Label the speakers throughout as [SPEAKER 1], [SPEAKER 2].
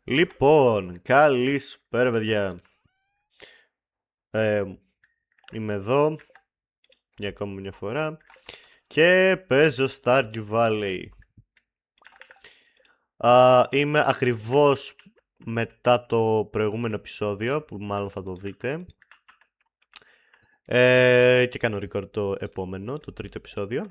[SPEAKER 1] Λοιπόν, καλησπέρα παιδιά. Είμαι εδώ για ακόμη μια φορά και παίζω Stardew Valley. Είμαι ακριβώς μετά το προηγούμενο επεισόδιο που μάλλον θα το δείτε. Και κάνω record το επόμενο, το τρίτο επεισόδιο.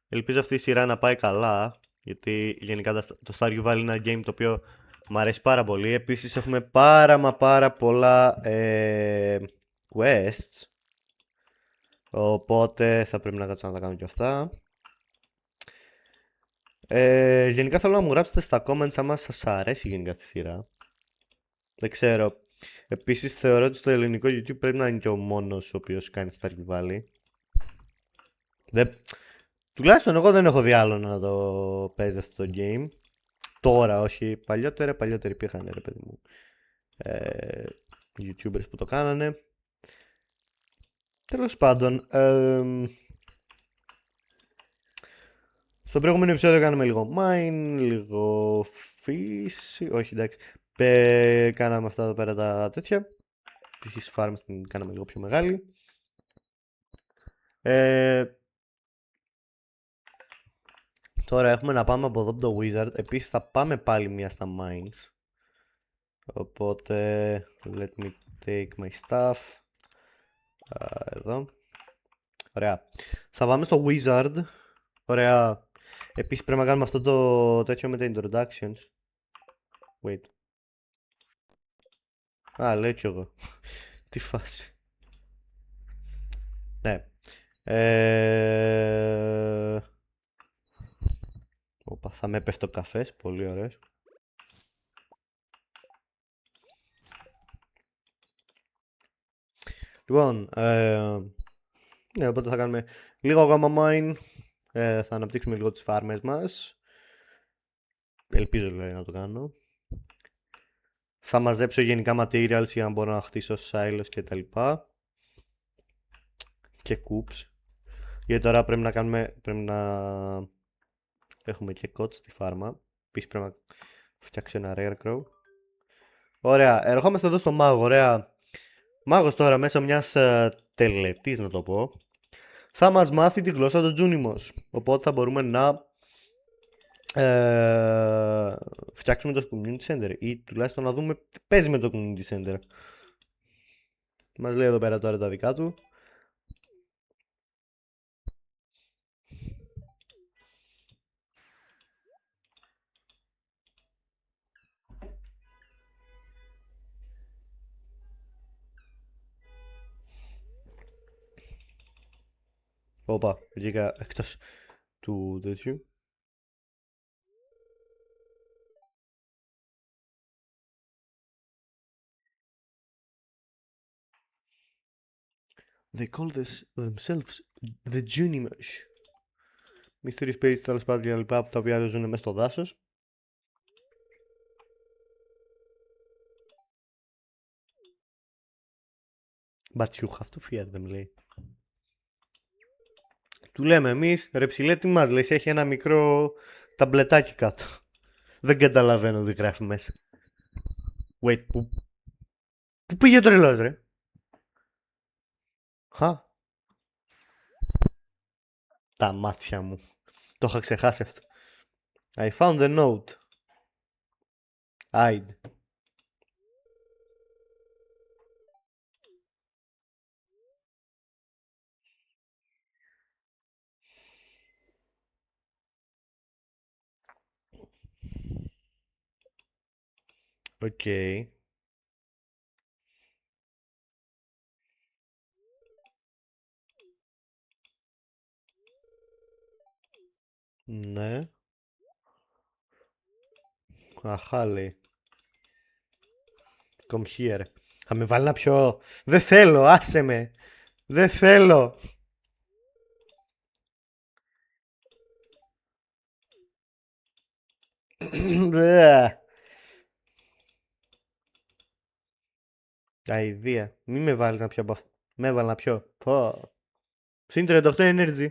[SPEAKER 1] Ελπίζω αυτή η σειρά να πάει καλά, γιατί γενικά το Stardew Valley είναι ένα game το οποίο μου αρέσει πάρα πολύ. Επίσης έχουμε πάρα πολλά quests, οπότε θα πρέπει να κάτσω να τα κάνω και αυτά. Γενικά θέλω να μου γράψετε στα comments άμα σας αρέσει γενικά αυτή η σειρά. Δεν ξέρω. Επίσης θεωρώ ότι στο ελληνικό YouTube πρέπει να είναι και ο μόνος ο οποίος κάνει Stardew Valley. Τουλάχιστον εγώ δεν έχω δει άλλο να το παίζει αυτό το game. Τώρα όχι, παλιότερα υπήρχαν ρε παιδί μου YouTubers που το κάνανε. Τέλος πάντων, στο προηγούμενο επεισόδιο κάναμε λίγο mine, λίγο φύση, όχι εντάξει, κάναμε αυτά εδώ πέρα τα τέτοια. Τις farms την κάναμε λίγο πιο μεγάλη. Τώρα έχουμε να πάμε από εδώ από το Wizard. Επίσης θα πάμε πάλι μία στα mines. Οπότε, let me take my stuff. Εδώ. Ωραία. Θα πάμε στο Wizard. Ωραία. Επίσης πρέπει να κάνουμε αυτό το τέτοιο με τα introductions. Wait. Λέω κι εγώ. Τι φάση. Ναι. Οπα, θα με έπεφτε ο καφές. Πολύ ωραίος. Λοιπόν, ναι, οπότε θα κάνουμε λίγο gamma mine. Θα αναπτύξουμε λίγο τις φάρμες μας. Ελπίζω δηλαδή να το κάνω. Θα μαζέψω γενικά materials για να μπορώ να χτίσω silos και τα λοιπά. Και coops. Γιατί τώρα πρέπει να έχουμε και cots στη φάρμα. Επίσης πρέπει να φτιάξω ένα rare crow. Ωραία, ερχόμαστε εδώ στο μάγο, ωραία. Μάγος τώρα μέσω μιας τελετής να το πω θα μας μάθει τη γλώσσα του Τζούνιμος. Οπότε θα μπορούμε να φτιάξουμε το community center ή τουλάχιστον να δούμε τι παίζει με το community center. Μας λέει εδώ πέρα τώρα τα δικά του. Όπα, βγήκα εκτός του τέτοιου. They call themselves the Junimos. Mysterious spirits, τέλος πάντων και λοιπά, τα οποία ζουν μέσα στο δάσος. But you have to fear them, λέει. Του λέμε εμείς, ρε ψηλέ, τι μας λέει, έχει ένα μικρό ταμπλετάκι κάτω. Δεν καταλαβαίνω τι γράφει μέσα. Wait, πού πήγε το τρελός, ρε? Τα μάτια μου. Το είχα ξεχάσει αυτό. I found a note. Hide. Οκ. Ναι. Αχά, λέει. Come here. Θα με βάλει να πιω. Δεν θέλω, άσε με. Δεν θέλω. Αηδία. Μη με βάλει να πιω από αυτό. Με έβαλε να πιω. Πω. Συν 38 energy.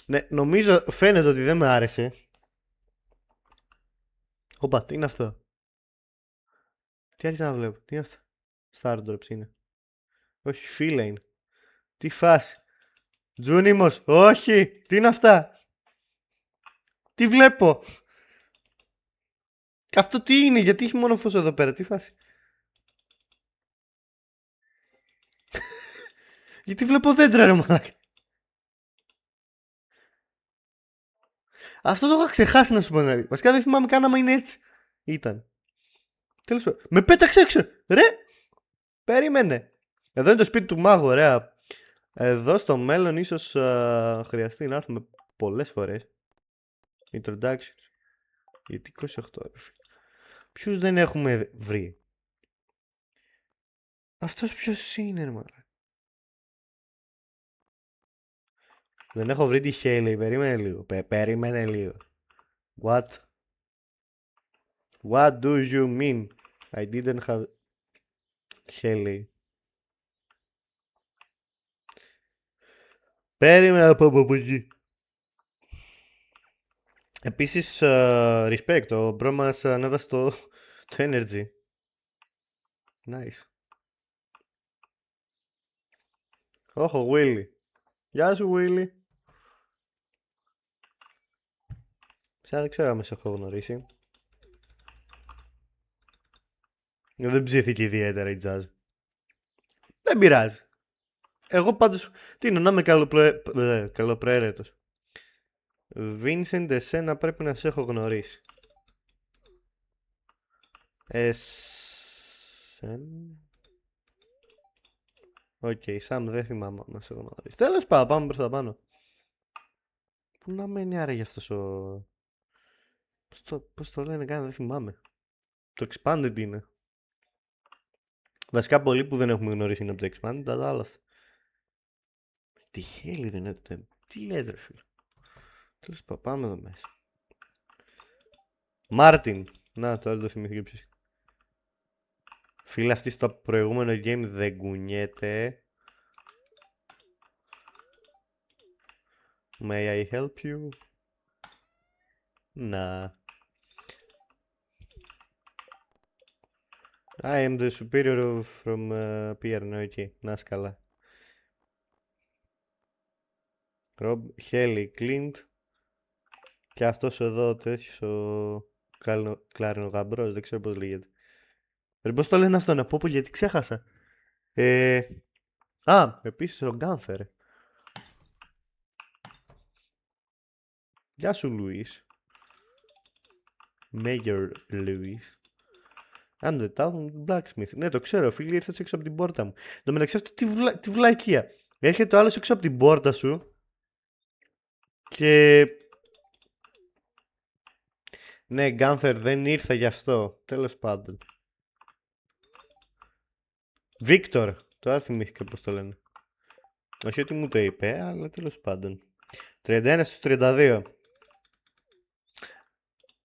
[SPEAKER 1] Ναι, νομίζω φαίνεται ότι δεν με άρεσε. Όπα, τι είναι αυτό. Τι άρχισα να βλέπω. Τι είναι αυτό. Stardrops είναι. Όχι, Feline. Τι φάση. Τζούνιμος. Όχι. Τι είναι αυτά. Τι βλέπω. Αυτό τι είναι. Γιατί έχει μόνο φως εδώ πέρα. Τι φάση. Γιατί βλέπω δέντρα ρε μαλάκα. Αυτό το είχα ξεχάσει να σου πω. Βασικά δεν θυμάμαι καν άμα είναι έτσι. Ήταν. Τέλος πάντων. Με πέταξε έξω. Ρε. Περίμενε. Εδώ είναι το σπίτι του μάγου. Ωραία. Εδώ στο μέλλον ίσως χρειαστεί να έρθουμε πολλές φορές. Introduction. Γιατί 28 ρε. Ποιους δεν έχουμε βρει. Αυτός ποιος είναι ρε μαλάκα. Δεν έχω βρει τη Χέιλι. Περίμενε λίγο. Περίμενε λίγο. What? What do you mean? I didn't have Χέιλι. Περίμενε από εκεί. Επίσης, respect. Ο μπρο μας ανέβασε το energy. Nice. Όχο, Willy. Γεια σου, Willy. Δεν ξέρω αν σε έχω γνωρίσει. Δεν ψήθηκε ιδιαίτερα η jazz. Δεν πειράζει. Εγώ πάντως, τι είναι, να είμαι καλοπροαίρετος. Vincent, εσένα πρέπει να σε έχω γνωρίσει. Οκ, Sam δεν θυμάμαι να σε έχω γνωρίσει. Τέλος πάντων, πάμε προς τα πάνω. Πού να μένει άραγε αυτός ο... Πώς το λένε καν, δεν θυμάμαι. Το Expanded είναι. Βασικά πολλοί που δεν έχουμε γνωρίσει είναι από το Expanded, αλλά άλλα αυτά. Τι χέλη δεν είναι. Τι λες ρε φίλε. Τέλος πάντων, πάμε εδώ μέσα. Μάρτιν. Να, το άλλο το θυμήθηκε ποιος. Φίλε, αυτή στο προηγούμενο game δεν κουνιέται. May I help you? Να. I am the superior from Pierre, ναι, εκεί. Να είσαι καλά. Rob, Haley, Clint. Και αυτός εδώ, τέτοιος ο κλαρινογαμπρός, δεν ξέρω πώς λέγεται. Ρε, πώς το λένε αυτό, να πω γιατί ξέχασα. Επίσης ο Γκάνθερ. Γεια σου, Λουίς. Major Lewis. I'm the town blacksmith. Ναι, το ξέρω, φίλοι, ήρθες έξω από την πόρτα μου. Εν τω μεταξύ, αυτό τη βλακεία. Έρχεται ο άλλος έξω από την πόρτα σου και... Ναι, Γκάνθερ, δεν ήρθα γι' αυτό. Τέλος πάντων. Βίκτορ. Τώρα θυμήθηκα πώς το λένε. Όχι ότι μου το είπε, αλλά τέλος πάντων. 31 στους 32.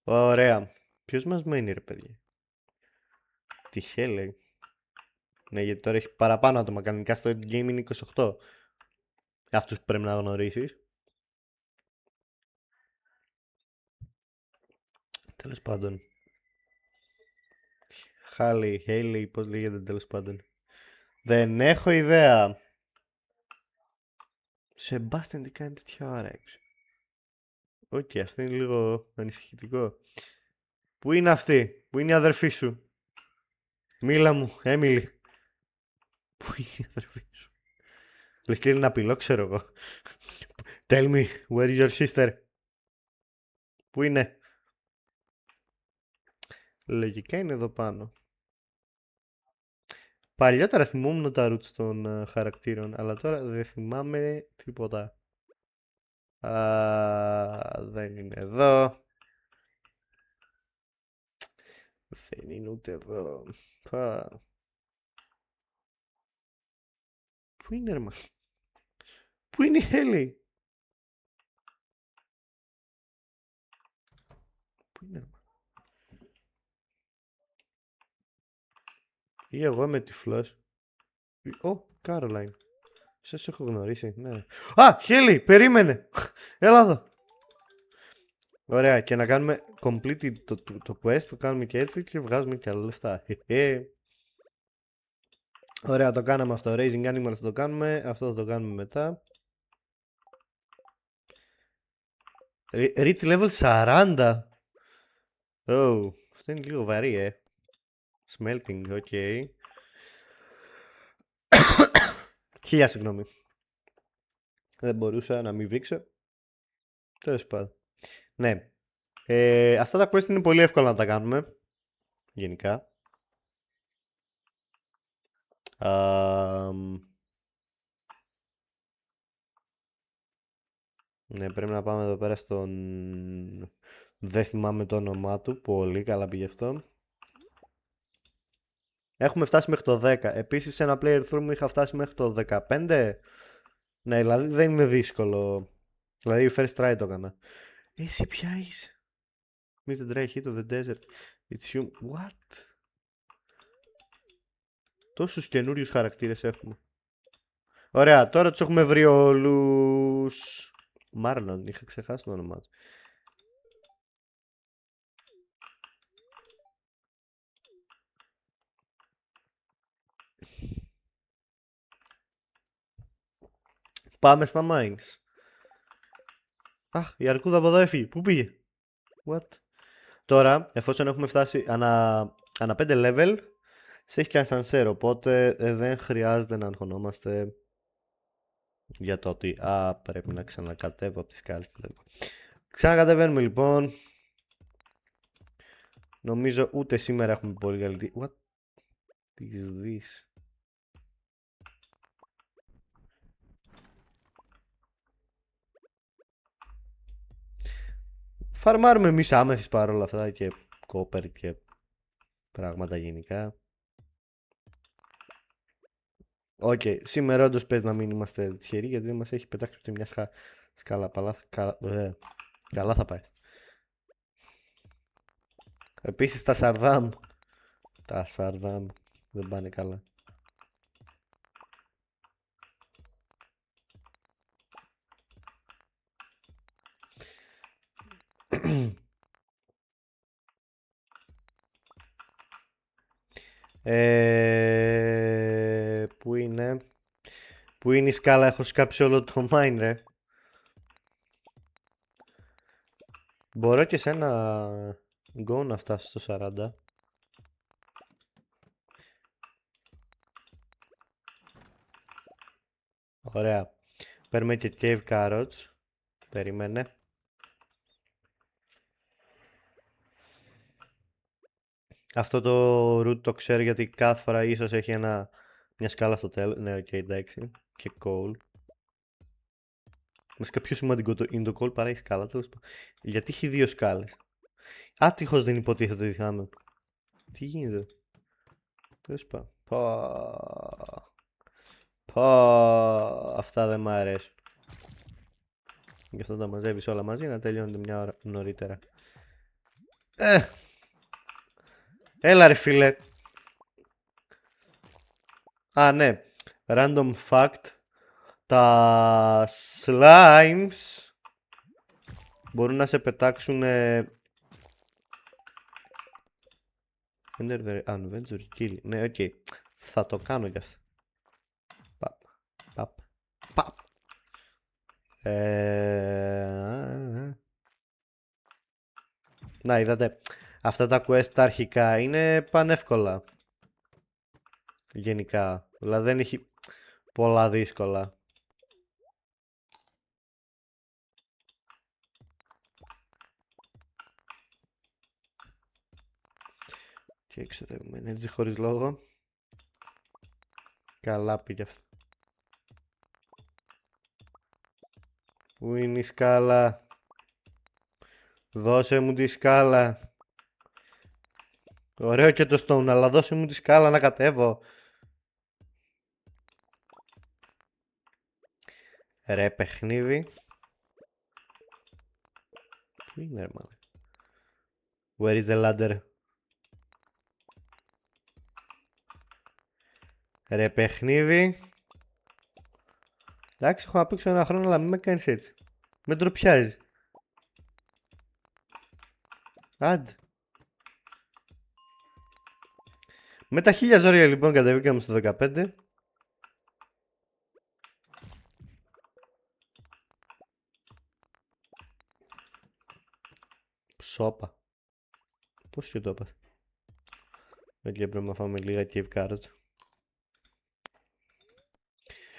[SPEAKER 1] Ωραία. Ποιος μας μένει ρε παιδιά. Τυχαία λέει. Ναι, γιατί τώρα έχει παραπάνω άτομα. Κανονικά στο endgame είναι 28. Αυτούς που πρέπει να γνωρίσεις. Τέλος πάντων. Χέιλι, πώς λέγεται τέλος πάντων. Δεν έχω ιδέα. Σεμπάστιαν τι κάνει τέτοια ώρα έξω. Οκ, αυτό είναι λίγο ανησυχητικό. Πού είναι αυτή, πού είναι η αδερφή σου. Μίλα μου, Έμιλι. Πού είναι η αδερφή σου. Λες και είναι ένα απειλό, ξέρω εγώ. Tell me, where is your sister. Πού είναι. Λογικά είναι εδώ πάνω. Παλιότερα θυμόμουν τα roots των χαρακτήρων, αλλά τώρα δεν θυμάμαι τίποτα. Δεν είναι εδώ. Δεν είναι ούτε εδώ. Πού είναι ρε μα. Πού είναι η Χέλη. Πού είναι ρε μα. Ή εγώ είμαι τυφλός. Κάρολαϊν. Σας έχω γνωρίσει, ναι. Χέλη, περίμενε. Έλα εδώ. Ωραία, και να κάνουμε complete το quest, το κάνουμε και έτσι και βγάζουμε και άλλα λεφτά. Ωραία, το κάναμε αυτό. Raising animals το κάνουμε, αυτό θα το κάνουμε μετά. Reach level 40. Oh, αυτό είναι λίγο βαρύ, Smelting, ok. Χίλια συγγνώμη. Δεν μπορούσα να μην βήξω. Τέλος πάντων. Ναι. Αυτά τα quest είναι πολύ εύκολα να τα κάνουμε. Γενικά. Ναι, πρέπει να πάμε εδώ πέρα στον... Δεν θυμάμαι το όνομά του. Πολύ καλά πήγε αυτό. Έχουμε φτάσει μέχρι το 10. Επίσης σε ένα playthrough μου είχα φτάσει μέχρι το 15. Ναι, δηλαδή δεν είναι δύσκολο. Δηλαδή first try το έκανα. Εσύ ποια είσαι? Mr. Dry hit of the desert. It's you. What? Τόσους καινούριους χαρακτήρες έχουμε. Ωραία, τώρα τους έχουμε βρει όλους. Μάρλον, είχα ξεχάσει το όνομά του. Πάμε στα mines. Αχ, η αρκούδα από εδώ έφυγε. Πού πήγε? What? Τώρα, εφόσον έχουμε φτάσει ανά 5 level, σε έχει και ασανσέρ, οπότε δεν χρειάζεται να αγχωνόμαστε για το ότι πρέπει να ξανακατέβω από τις σκάλες. Ξανακατεβαίνουμε λοιπόν. Νομίζω ούτε σήμερα έχουμε πολύ καλή... What is this? Φαρμάρουμε εμείς άμεθης παρόλα αυτά και κόπερ και πράγματα γενικά. Οκ, σήμερα όντως παίζει να μην είμαστε τυχεροί γιατί δεν μας έχει πετάξει ούτε μια σκάλα. Καλά θα πάει. Επίσης τα Σαρδάμ. Τα Σαρδάμ δεν πάνε καλά. Πού είναι? Πού είναι η σκάλα? Έχω σκάψει όλο το mine, ρε. Μπορώ και σε ένα go να φτάσω στο 40. Ωραία. Παίρνουμε και cave carrots. Περίμενε. Αυτό το root το ξέρω γιατί κάθε φορά ίσως έχει μια σκάλα στο τέλος. Ναι, οκ, εντάξει. Και coal. Βασικά πιο σημαντικό είναι το coal παρά η σκάλα. Γιατί έχει δύο σκάλες? Άτυχος δεν υποτίθεται ότι είχαμε. Τι γίνεται? Τέλος πάντων. Αυτά δεν μ' αρέσουν. Γι' αυτό τα μαζεύεις όλα μαζί να τελειώνεται μια ώρα νωρίτερα. Έλα ρε φίλε. Ναι. Random fact. Τα slimes μπορούν να σε πετάξουν Adventure kill. Ναι, οκ. Θα το κάνω κι αυτό. Παπ. Να, είδατε. Αυτά τα quest τα αρχικά είναι πανεύκολα. Γενικά. Δηλαδή δεν έχει πολλά δύσκολα. Και εξοδεύουμε energy χωρίς λόγο. Καλά πήγε αυτό. Πού είναι η σκάλα? Δώσε μου τη σκάλα. Ωραίο και το stone, αλλά δώσε μου τη σκάλα να κατέβω. Ρε παιχνίδι. Πού είναι ρε μάλλον? Where is the ladder? Ρε παιχνίδι. Εντάξει, έχω να παίξω ένα χρόνο, αλλά μην με κάνεις έτσι. Με ντροπιάζει. Άντε. Με τα 1000 ζόρια λοιπόν κατεβήκαμε στο 15. Σόπα. Πώς και το έπαθε. Και πρέπει να φάμε λίγα cave carrots.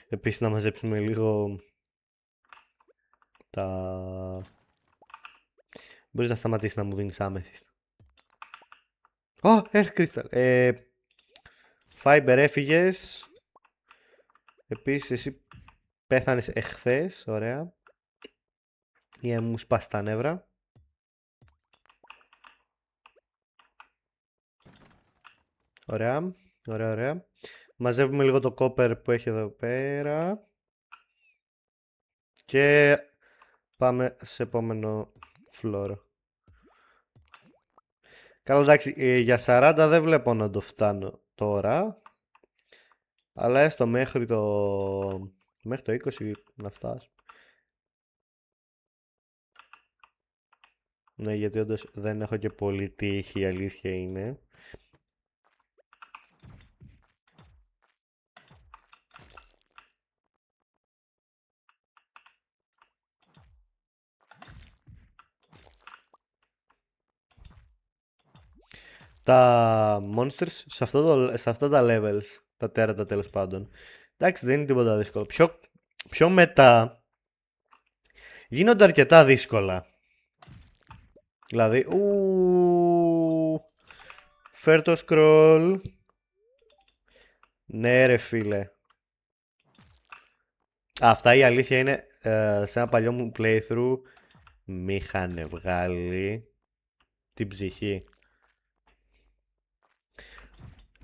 [SPEAKER 1] Επίσης να μαζέψουμε λίγο τα... Μπορείς να σταματήσεις να μου δίνεις άμεθιστ. Ω, Earth Crystal. Fiber έφυγες. Επίσης εσύ πέθανες εχθές, ωραία. Ή μου σπάσει τα νεύρα. Ωραία, ωραία, ωραία. Μαζεύουμε λίγο το κόπερ που έχει εδώ πέρα. Και πάμε σε επόμενο φλόρο. Καλά, εντάξει, για 40 δεν βλέπω να το φτάνω τώρα. Αλλά έστω μέχρι το 20 να φτάσω. Ναι, γιατί όντως δεν έχω και πολύ τύχη, η αλήθεια είναι. Τα monsters σε αυτά τα levels, τα τέρατα τέλος πάντων. Εντάξει, δεν είναι τίποτα δύσκολο. Πιο μετά γίνονται αρκετά δύσκολα. Δηλαδή, φέρ το scroll. Ναι ρε φίλε. Αυτά η αλήθεια είναι, σε ένα παλιό μου playthrough μ' είχαν βγάλει την ψυχή.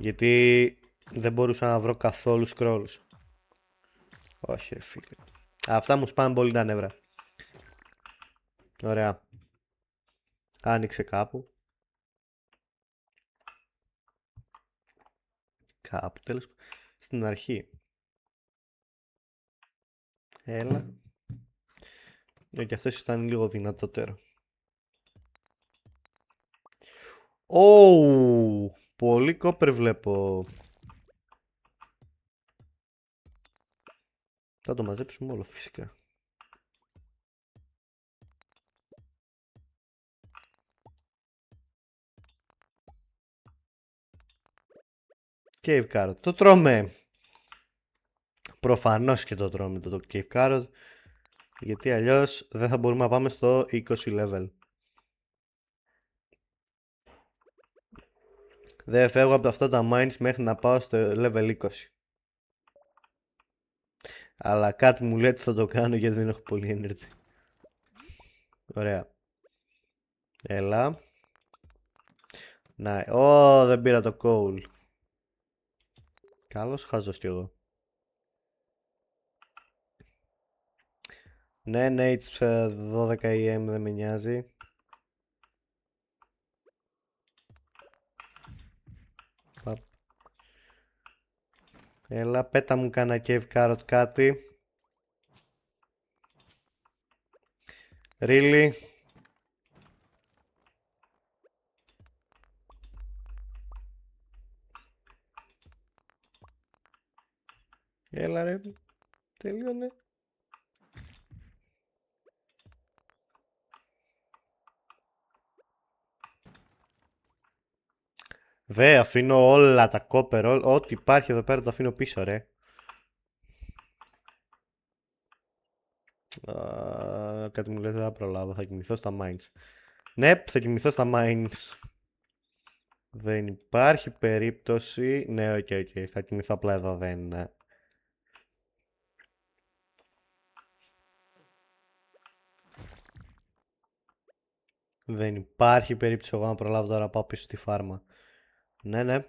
[SPEAKER 1] Γιατί δεν μπορούσα να βρω καθόλου scrolls. Όχι ρε φίλε. Αυτά μου σπάνε πολύ τα νεύρα. Ωραία. Άνοιξε κάπου. Κάπου τέλος. Στην αρχή. Έλα. Και αυτός ήταν λίγο δυνατότερο. Πολύ κόπερ βλέπω. Θα το μαζέψουμε όλο φυσικά. Cave carrot. Το τρώμε. Προφανώς και το τρώμε το cave carrot. Γιατί αλλιώς δεν θα μπορούμε να πάμε στο 20 level. Δεν φεύγω από αυτά τα mines μέχρι να πάω στο level 20. Αλλά κάτι μου λέει ότι θα το κάνω γιατί δεν έχω πολύ energy. Ωραία. Έλα. Ναι. Δεν πήρα το coal. Καλώς χάζος κι εγώ. Ναι, ναι, it's 12 AM, δεν με νοιάζει. Έλα, πέτα μου κάνα cave carrot κάτι. Really? Έλα ρε, τελείωνε. Δε, αφήνω όλα τα κόπερ, ό,τι υπάρχει εδώ πέρα το αφήνω πίσω ρε. Κάτι μου λέει δεν θα προλάβω, θα κοιμηθώ στα mines. Ναι, θα κοιμηθώ στα mines. Δεν υπάρχει περίπτωση. Ναι, οκ, θα κοιμηθώ απλά εδώ, δεν... Δεν υπάρχει περίπτωση εγώ να προλάβω τώρα να πάω πίσω στη φάρμα. Ναι, ναι.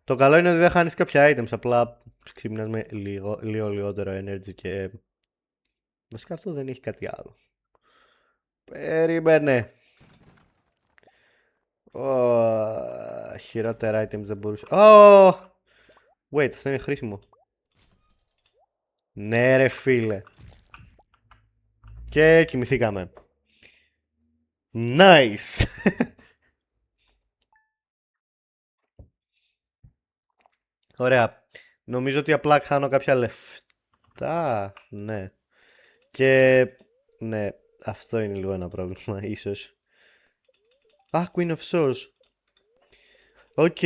[SPEAKER 1] Το καλό είναι ότι δεν χάνεις κάποια items, απλά ξύπνας με λίγο λιγότερο energy και... Βασικά αυτό δεν έχει κάτι άλλο. Περίμενε. Χειρότερα items δεν μπορούσα. Wait, αυτό είναι χρήσιμο. Ναι ρε φίλε. Και κοιμηθήκαμε. Nice! Ωραία. Νομίζω ότι απλά χάνω κάποια λεφτά. Ναι. Και ναι, αυτό είναι λίγο ένα πρόβλημα, ίσως. Α, Queen of Swords. Οκ.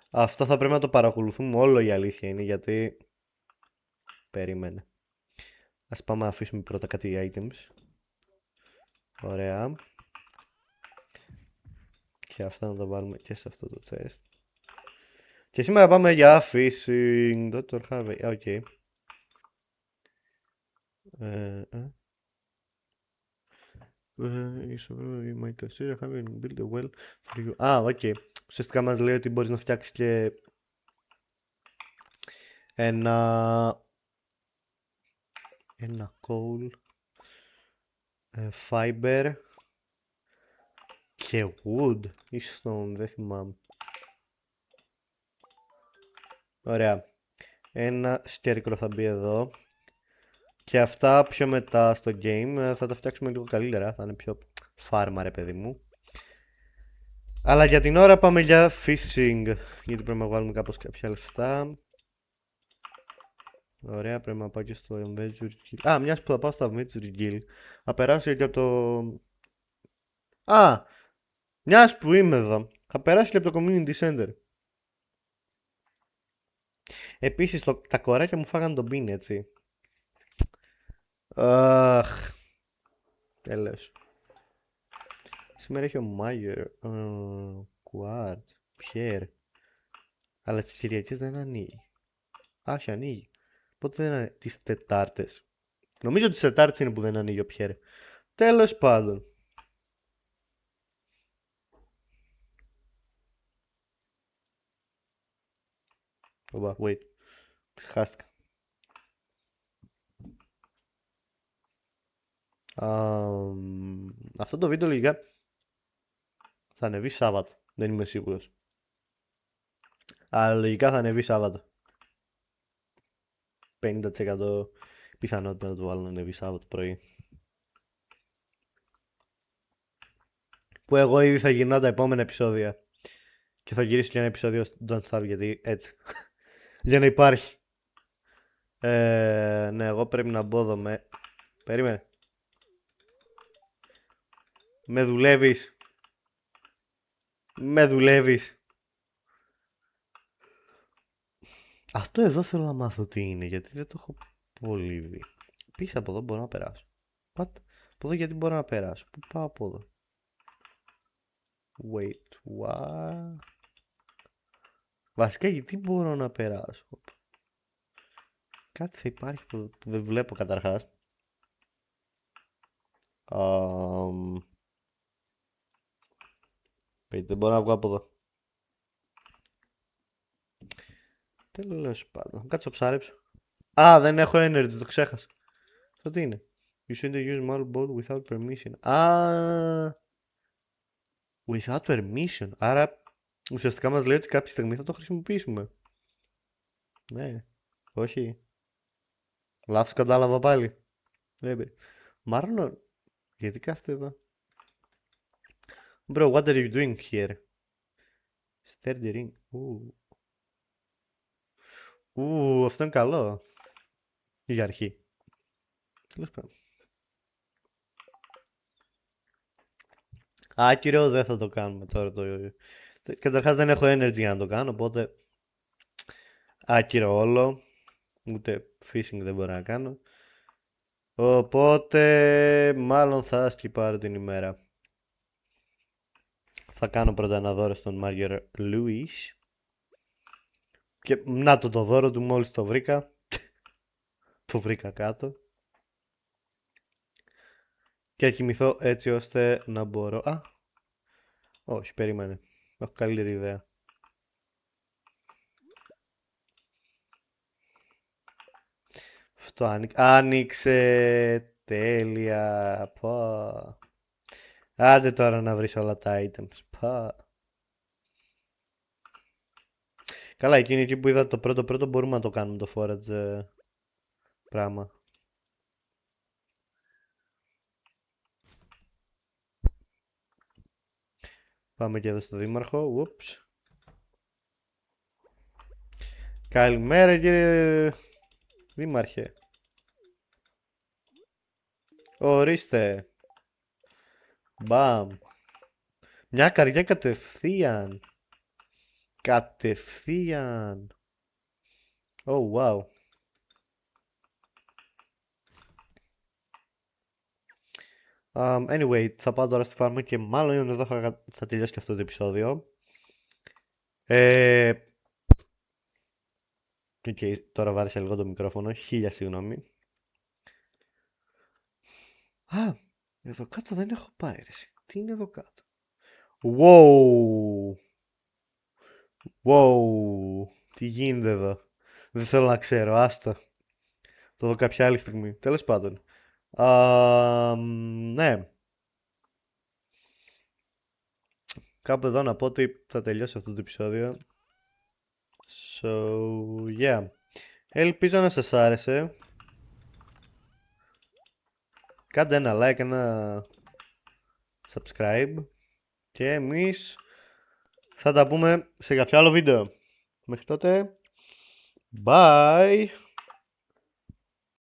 [SPEAKER 1] Αυτό θα πρέπει να το παρακολουθούμε όλο, η αλήθεια είναι, γιατί... Περίμενε. Ας πάμε να αφήσουμε πρώτα κάτι items. Ωραία. Και αυτά να τα βάλουμε και σε αυτό το chest. Και σήμερα πάμε για fishing. Dr. Harvey. Οκ. You might consider having built a well for you. Α, οκ. Ουσιαστικά μας λέει ότι μπορείς να φτιάξεις και ένα coal, fiber και wood ή stone, δεν θυμάμαι. Ωραία. Ένα scarecrow θα μπει εδώ. Και αυτά πιο μετά στο game θα τα φτιάξουμε λίγο καλύτερα. Θα είναι πιο φάρμα, ρε παιδί μου. Αλλά για την ώρα πάμε για fishing. Γιατί πρέπει να βάλουμε κάπως κάποια λεφτά. Ωραία, πρέπει να πάω και στο Adventure Guild. Α, μιας που θα πάω στο Adventure Guild. Θα περάσω και από το... Α, μιας που είμαι εδώ. Θα περάσω και από το Community Center. Επίσης, τα κοράκια μου φάγανε τον πίνι, έτσι. Αχ. Τέλος. Σήμερα έχει ο Μάγερ. Κουάρτ. Πιέρ. Αλλά τις Κυριακές δεν ανοίγει. Α, όχι, ανοίγει. Πότε δεν ανοίγει? Τις Τετάρτες. Νομίζω τις Τετάρτες είναι που δεν ανοίγει ο Πιέρ. Τέλος πάντων. Οπα, wait. Χάστηκα. Αυτό το βίντεο λογικά θα ανεβεί Σάββατο. Δεν είμαι σίγουρος. Αλλά λογικά θα ανεβεί Σάββατο. 50% πιθανότητα να το βάλω να ανεβεί Σάββατο πρωί. Που εγώ ήδη θα γυρνάω τα επόμενα επεισόδια. Και θα γυρίσω και ένα επεισόδιο στο Don't Starve, γιατί έτσι. Για να υπάρχει. Ναι, εγώ πρέπει να μπω εδώ με... Περίμενε. Με δουλεύεις. Με δουλεύεις. Αυτό εδώ θέλω να μάθω τι είναι, γιατί δεν το έχω πολύ δει. Επίσης από εδώ μπορώ να περάσω. What? Από εδώ γιατί μπορώ να περάσω. Πού πάω από εδώ? Wait, what? Βασικά γιατί μπορώ να περάσω? Κάτι θα υπάρχει που δεν βλέπω καταρχάς. Δεν μπορώ να βγω από εδώ. Τέλος πάντων. Κάτσε να ψάρεψω. Α, δεν έχω energy, το ξέχασα. Αυτό τι είναι? You shouldn't use small boat without permission. Α, without permission. Άρα ουσιαστικά μας λέει ότι κάποια στιγμή θα το χρησιμοποιήσουμε. Ναι. Όχι. Λάθος κατάλαβα πάλι. Μάλλον. Γιατί κάθεται εδώ? Bro, what are you doing here? Sturdy ring. Αυτό είναι καλό. Για αρχή. Τέλος πάντων. Άκυρο δεν θα το κάνουμε τώρα. Καταρχάς δεν έχω energy για να το κάνω, οπότε άκυρο όλο. Ούτε fishing δεν μπορώ να κάνω. Οπότε μάλλον θα σκυπάρω την ημέρα. Θα κάνω πρώτα ένα δώρο στον Μάριερ Λούις. Και να το δώρο του μόλις το βρήκα. Το βρήκα κάτω. Και θα κοιμηθώ έτσι ώστε να μπορώ... Α, όχι, περίμενε. Έχω καλύτερη ιδέα. Αυτό άνοιξε. Τέλεια. Πω. Άντε τώρα να βρεις όλα τα items. Πω. Καλά, εκείνη εκεί που είδα το πρώτο μπορούμε να το κάνουμε το forage πράγμα. Πάμε και εδώ στο δήμαρχο. Ούψ. Καλημέρα κύριε δήμαρχε. Ορίστε. Μπαμ. Μια καρδιά κατευθείαν. Κατευθείαν. Oh, wow. Anyway, θα πάω τώρα στη φάρμα και μάλλον εδώ θα τελειώσει και αυτό το επεισόδιο. Okay, τώρα βάρισα λίγο το μικρόφωνο. 1000 συγγνώμη. Α, εδώ κάτω δεν έχω πάει ρε. Τι είναι εδώ κάτω? Wow. Wow. Τι γίνεται εδώ? Δεν θέλω να ξέρω, άστα. Το δω κάποια άλλη στιγμή. Τέλος πάντων. Ναι. Κάπου εδώ να πω ότι θα τελειώσει αυτό το επεισόδιο. So, yeah. Ελπίζω να σας άρεσε. Κάντε ένα like, ένα subscribe. Και εμείς θα τα πούμε σε κάποιο άλλο βίντεο. Μέχρι τότε, bye!